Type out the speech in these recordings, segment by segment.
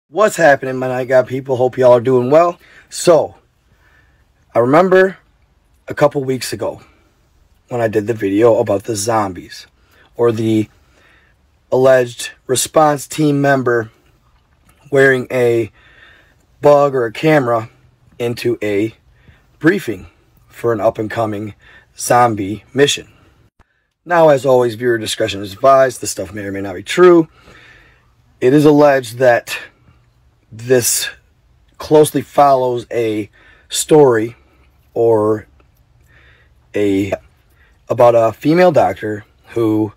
What's happening, my Night God people? Hope y'all are doing well. So, I remember a couple weeks ago when I did the video about the zombies, or the alleged response team member wearing a bug or a camera into a briefing for an up-and-coming zombie mission. Now, as always, viewer discretion is advised. This stuff may or may not be true. It is alleged that this closely follows a story or about a female doctor who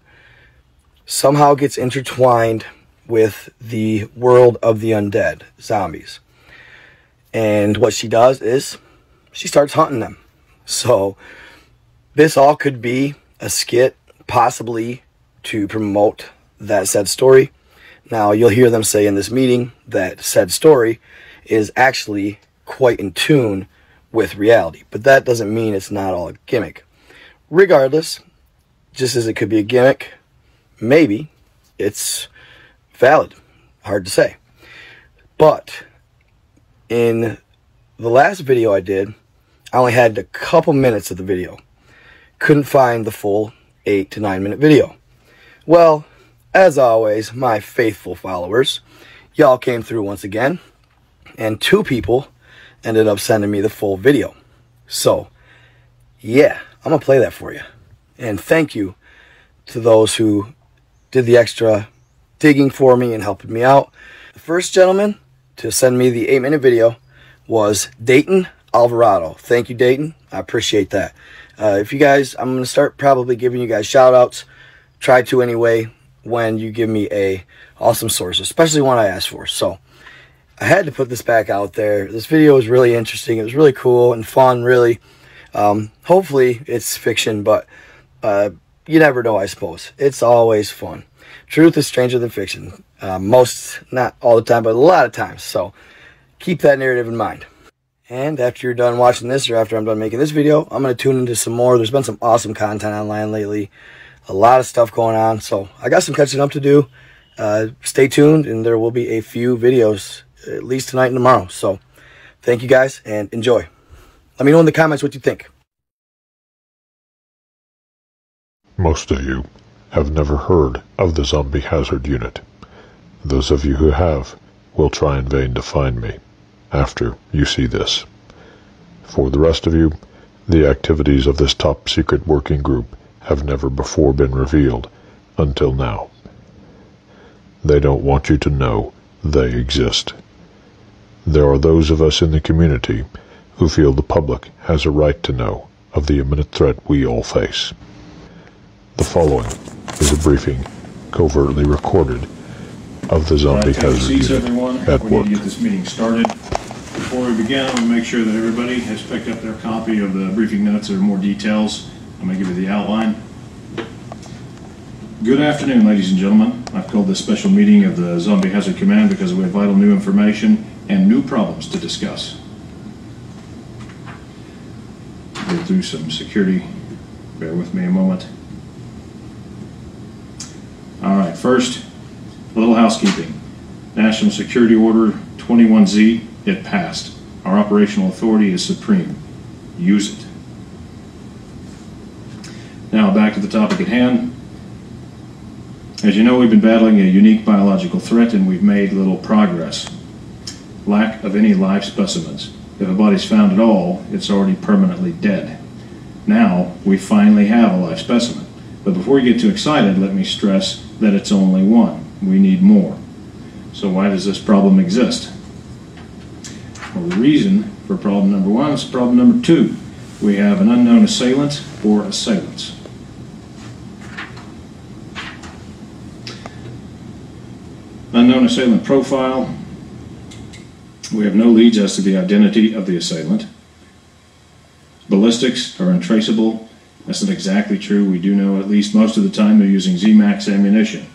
somehow gets intertwined with the world of the undead, zombies. And what she does is she starts hunting them. So this all could be a skit, possibly to promote that said story. Now, you'll hear them say in this meeting that said story is actually quite in tune with reality. But that doesn't mean it's not all a gimmick. Regardless, just as it could be a gimmick, maybe it's valid. Hard to say. But in the last video I did, I only had a couple minutes of the video. Couldn't find the full 8 to 9 minute video. Well, as always, my faithful followers, y'all came through once again, and 2 people ended up sending me the full video. So, yeah, I'm going to play that for you. And thank you to those who did the extra digging for me and helping me out. The first gentleman to send me the 8-minute video was Dayton Alvarado. Thank you, Dayton. I appreciate that. If you guys, I'm going to start probably giving you guys shout-outs. Try to anyway, when you give me a awesome source, especially one I asked for. So I had to put this back out there. This video was really interesting. It was really cool and fun, really. Hopefully it's fiction, but you never know, I suppose. It's always fun. Truth is stranger than fiction. Not all the time, but a lot of times. So keep that narrative in mind. And after you're done watching this, or after I'm done making this video, I'm going to tune into some more. There's been some awesome content online lately. A lot of stuff going on, so I got some catching up to do. Stay tuned, and there will be a few videos, at least tonight and tomorrow. So thank you guys, and enjoy. Let me know in the comments what you think. Most of you have never heard of the Zombie Hazard Unit. Those of you who have will try in vain to find me after you see this. For the rest of you, the activities of this top secret working group have never before been revealed until now. They don't want you to know they exist. There are those of us in the community who feel the public has a right to know of the imminent threat we all face. The following is a briefing covertly recorded of the Zombie Hazard Unit at work. We need to get this meeting started. Before we begin, I want to make sure that everybody has picked up their copy of the briefing notes. There are more details. I'm going to give you the outline. Good afternoon, ladies and gentlemen. I've called this special meeting of the Zombie Hazard Command because we have vital new information and new problems to discuss. Go through some security. Bear with me a moment. Alright, first, a little housekeeping. National Security Order 21Z, it passed. Our operational authority is supreme. Use it. Now back to the topic at hand. As you know, we've been battling a unique biological threat and we've made little progress. Lack of any live specimens. If a body's found at all, it's already permanently dead. Now, we finally have a live specimen. But before you get too excited, let me stress that it's only one. We need more. So why does this problem exist? Well, the reason for problem number 1 is problem number 2. We have an unknown assailant or assailants. Unknown assailant profile. We have no leads as to the identity of the assailant. Ballistics are untraceable. That's not exactly true. We do know at least most of the time they're using ZMAX ammunition.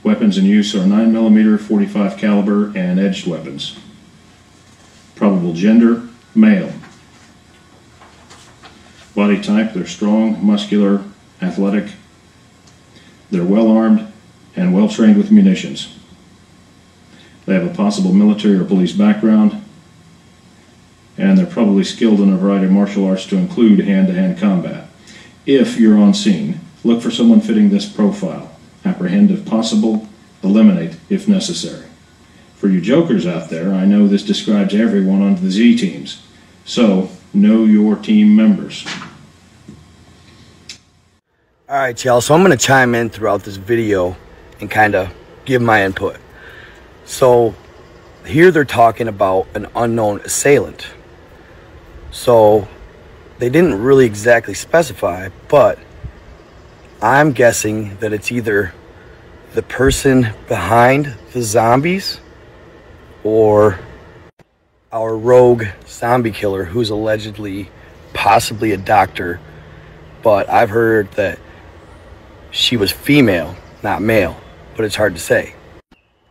Weapons in use are 9mm, .45 caliber, and edged weapons. Probable gender, male. Body type, they're strong, muscular, athletic. They're well armed and well trained with munitions. They have a possible military or police background, and they're probably skilled in a variety of martial arts to include hand-to-hand combat. If you're on scene, look for someone fitting this profile. Apprehend if possible, eliminate if necessary. For you jokers out there, I know this describes everyone on the Z teams, so know your team members. Alright, y'all, so I'm going to chime in throughout this video and kind of give my input. So, here they're talking about an unknown assailant. So, they didn't really exactly specify, but I'm guessing that it's either the person behind the zombies or our rogue zombie killer who's allegedly possibly a doctor, but I've heard that she was female, not male, but it's hard to say.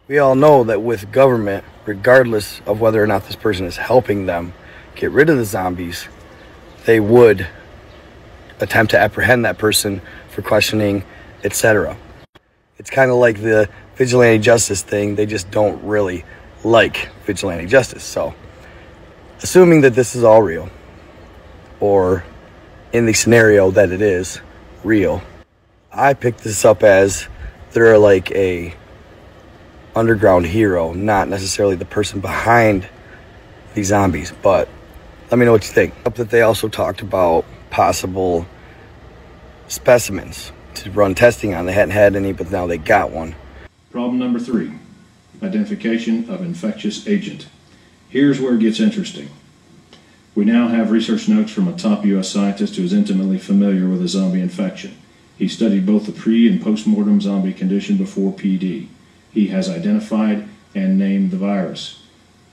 We all know that with government, regardless of whether or not this person is helping them get rid of the zombies, they would attempt to apprehend that person for questioning, etc. It's kind of like the vigilante justice thing. They just don't really like vigilante justice. So, assuming that this is all real, or in the scenario that it is real, I picked this up as they're like a underground hero, not necessarily the person behind these zombies. But let me know what you think. Up that they also talked about possible specimens to run testing on. They hadn't had any, but now they got one. Problem number 3, identification of infectious agent. Here's where it gets interesting. We now have research notes from a top U.S. scientist who is intimately familiar with a zombie infection. He studied both the pre- and post-mortem zombie condition before PD. He has identified and named the virus,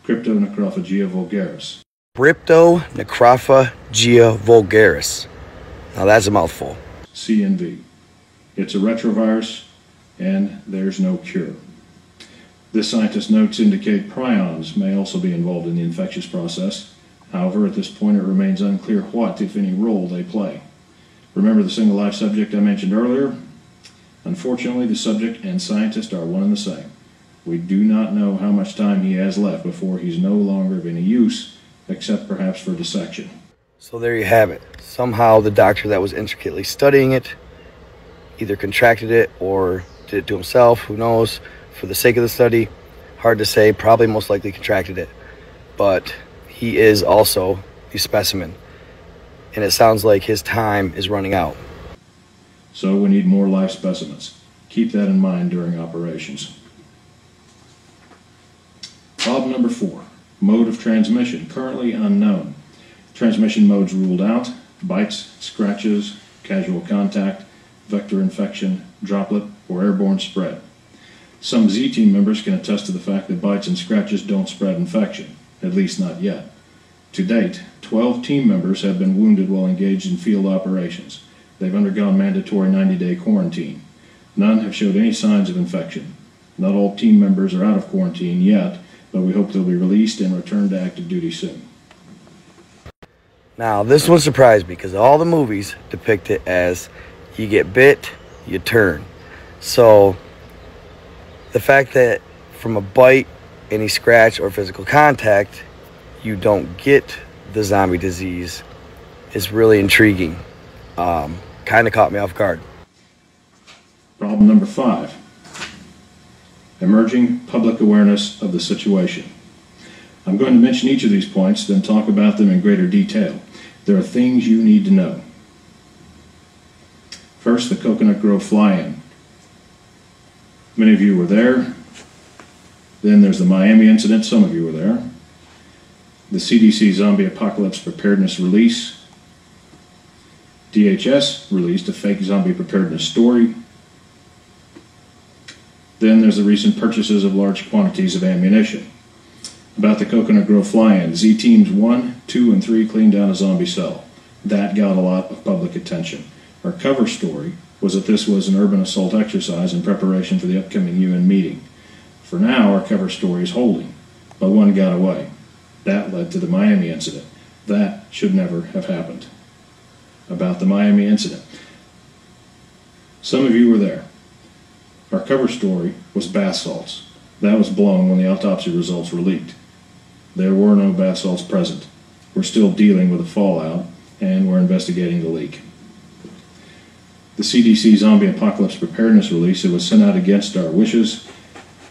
Cryptonecrophagia vulgaris. Cryptonecrophagia vulgaris. Now that's a mouthful. CNV. It's a retrovirus, and there's no cure. This scientist's notes indicate prions may also be involved in the infectious process. However, at this point it remains unclear what, if any, role they play. Remember the single life subject I mentioned earlier? Unfortunately, the subject and scientist are one and the same. We do not know how much time he has left before he's no longer of any use, except perhaps for dissection. So there you have it. Somehow the doctor that was intricately studying it either contracted it or did it to himself, who knows, for the sake of the study. Hard to say, probably most likely contracted it. But he is also the specimen. And it sounds like his time is running out. So we need more live specimens. Keep that in mind during operations. Problem number 4, mode of transmission, currently unknown. Transmission modes ruled out: bites, scratches, casual contact, vector infection, droplet, or airborne spread. Some Z team members can attest to the fact that bites and scratches don't spread infection, at least not yet. To date, 12 team members have been wounded while engaged in field operations. They've undergone mandatory 90-day quarantine. None have showed any signs of infection. Not all team members are out of quarantine yet, but we hope they'll be released and return to active duty soon. Now, this one surprised me because all the movies depict it as you get bit, you turn. So, the fact that from a bite, any scratch, or physical contact, you don't get the zombie disease is really intriguing. Kind of caught me off guard. Problem number 5, emerging public awareness of the situation. I'm going to mention each of these points, then talk about them in greater detail. There are things you need to know. First, the Coconut Grove fly-in. Many of you were there. Then there's the Miami incident. Some of you were there. The CDC Zombie Apocalypse Preparedness Release. DHS released a fake zombie preparedness story. Then there's the recent purchases of large quantities of ammunition. About the Coconut Grove fly-in, Z Teams 1, 2, and 3 cleaned down a zombie cell. That got a lot of public attention. Our cover story was that this was an urban assault exercise in preparation for the upcoming UN meeting. For now, our cover story is holding, but one got away. That led to the Miami incident. That should never have happened. About the Miami incident. Some of you were there. Our cover story was bath salts. That was blown when the autopsy results were leaked. There were no bath salts present. We're still dealing with the fallout, and we're investigating the leak. The CDC Zombie Apocalypse Preparedness release, it was sent out against our wishes.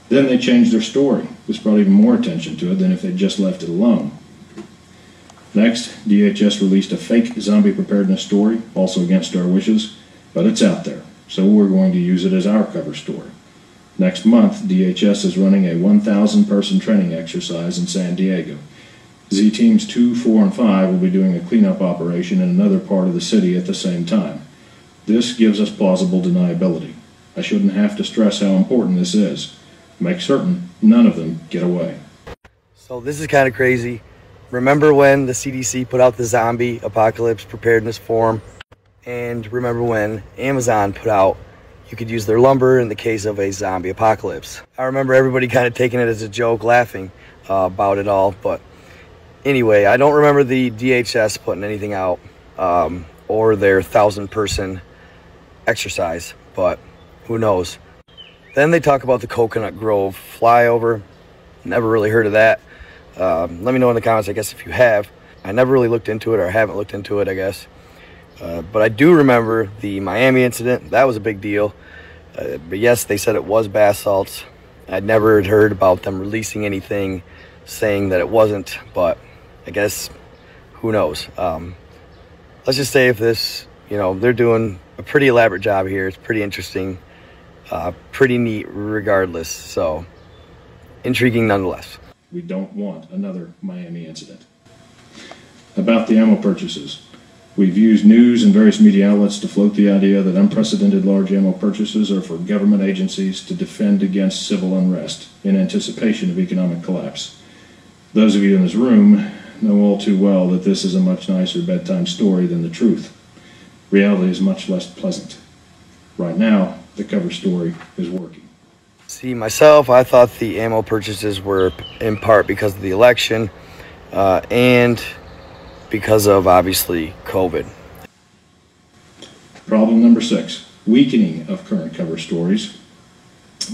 Then they changed their story. This brought even more attention to it than if they'd just left it alone. Next, DHS released a fake zombie preparedness story, also against our wishes, but it's out there, so we're going to use it as our cover story. Next month, DHS is running a 1,000-person training exercise in San Diego. Z Teams 2, 4, and 5 will be doing a cleanup operation in another part of the city at the same time. This gives us plausible deniability. I shouldn't have to stress how important this is. Make certain none of them get away. So this is kind of crazy. Remember when the CDC put out the zombie apocalypse preparedness form? And remember when Amazon put out you could use their lumber in the case of a zombie apocalypse. I remember everybody kind of taking it as a joke, laughing about it all. But anyway, I don't remember the DHS putting anything out or their 1,000-person exercise, but who knows. Then they talk about the Coconut Grove flyover. Never really heard of that. Let me know in the comments, I guess, if you have. I never really looked into it, or haven't looked into it, I guess. But I do remember the Miami incident. That was a big deal. But yes, they said it was bath salts. I'd never heard about them releasing anything saying that it wasn't, but I guess, who knows. Let's just say if this, they're doing a pretty elaborate job here. It's pretty interesting, pretty neat regardless. So, intriguing nonetheless. We don't want another Miami incident. About the ammo purchases. We've used news and various media outlets to float the idea that unprecedented large ammo purchases are for government agencies to defend against civil unrest in anticipation of economic collapse. Those of you in this room know all too well that this is a much nicer bedtime story than the truth. Reality is much less pleasant. Right now, the cover story is working. See, myself, I thought the ammo purchases were in part because of the election and because of, obviously, COVID. Problem number 6, weakening of current cover stories.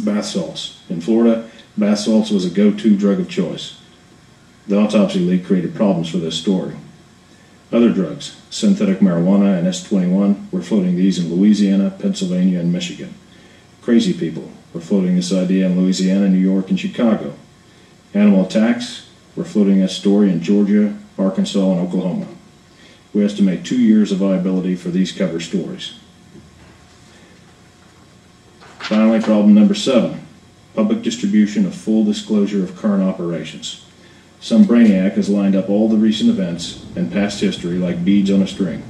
Bath salts. In Florida, bath salts was a go-to drug of choice. The autopsy leak created problems for this story. Other drugs, synthetic marijuana and S21, were floating these in Louisiana, Pennsylvania, and Michigan. Crazy people were floating this idea in Louisiana, New York, and Chicago. Animal attacks were floating this story in Georgia, Arkansas, and Oklahoma. We estimate 2 years of viability for these cover stories. Finally, problem number 7, public distribution of full disclosure of current operations. Some brainiac has lined up all the recent events and past history like beads on a string.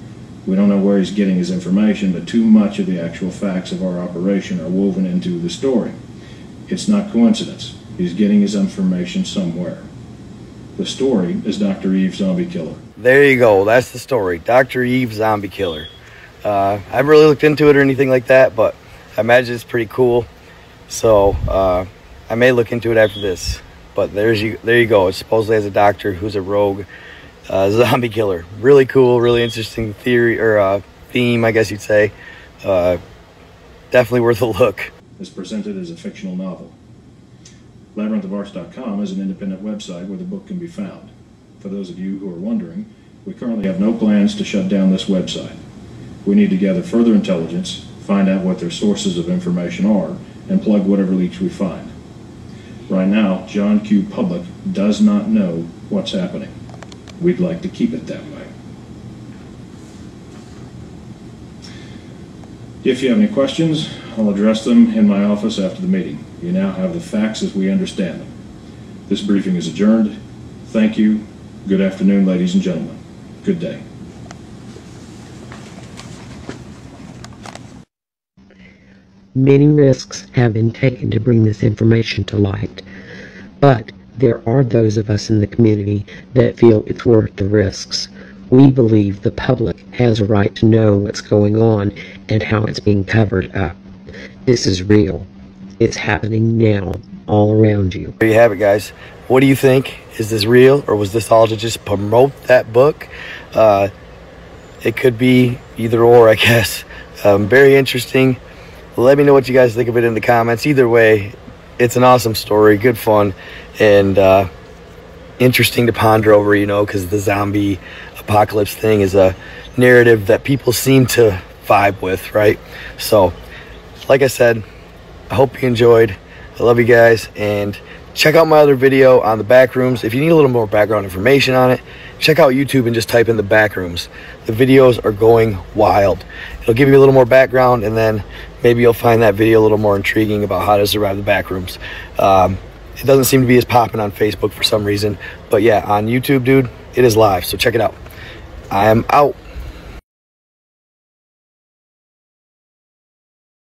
We don't know where he's getting his information, but too much of the actual facts of our operation are woven into the story. It's not coincidence. He's getting his information somewhere. The story is Dr. Eve Zombie Killer. There you go. That's the story. Dr. Eve Zombie Killer. I haven't really looked into it or anything like that, but I imagine it's pretty cool. So I may look into it after this. But there you go. It supposedly has a doctor who's a rogue zombie killer. Really cool, really interesting theory or theme, I guess you'd say. Definitely worth a look. It's presented as a fictional novel. LabyrinthOfArts.com is an independent website where the book can be found. For those of you who are wondering, we currently have no plans to shut down this website. We need to gather further intelligence, find out what their sources of information are, and plug whatever leaks we find. Right now, John Q. Public does not know what's happening. We'd like to keep it that way. If you have any questions, I'll address them in my office after the meeting. You now have the facts as we understand them. This briefing is adjourned. Thank you. Good afternoon, ladies and gentlemen. Good day. Many risks have been taken to bring this information to light, but there are those of us in the community that feel it's worth the risks. We believe the public has a right to know what's going on and how it's being covered up. This is real. It's happening now, all around you. There you have it, guys. What do you think? Is this real, or was this all to just promote that book? It could be either or, I guess. Very interesting. Let me know what you guys think of it in the comments. Either way, it's an awesome story, good fun, and interesting to ponder over, you know, because the zombie apocalypse thing is a narrative that people seem to vibe with, right? So, like I said, I hope you enjoyed. I love you guys, and check out my other video on the Backrooms. If you need a little more background information on it, check out YouTube and just type in the Backrooms. The videos are going wild. It'll give you a little more background, and then maybe you'll find that video a little more intriguing about how to survive the Backrooms. It doesn't seem to be as popping on Facebook for some reason, but yeah, on YouTube, dude, it is live, so check it out. I am out.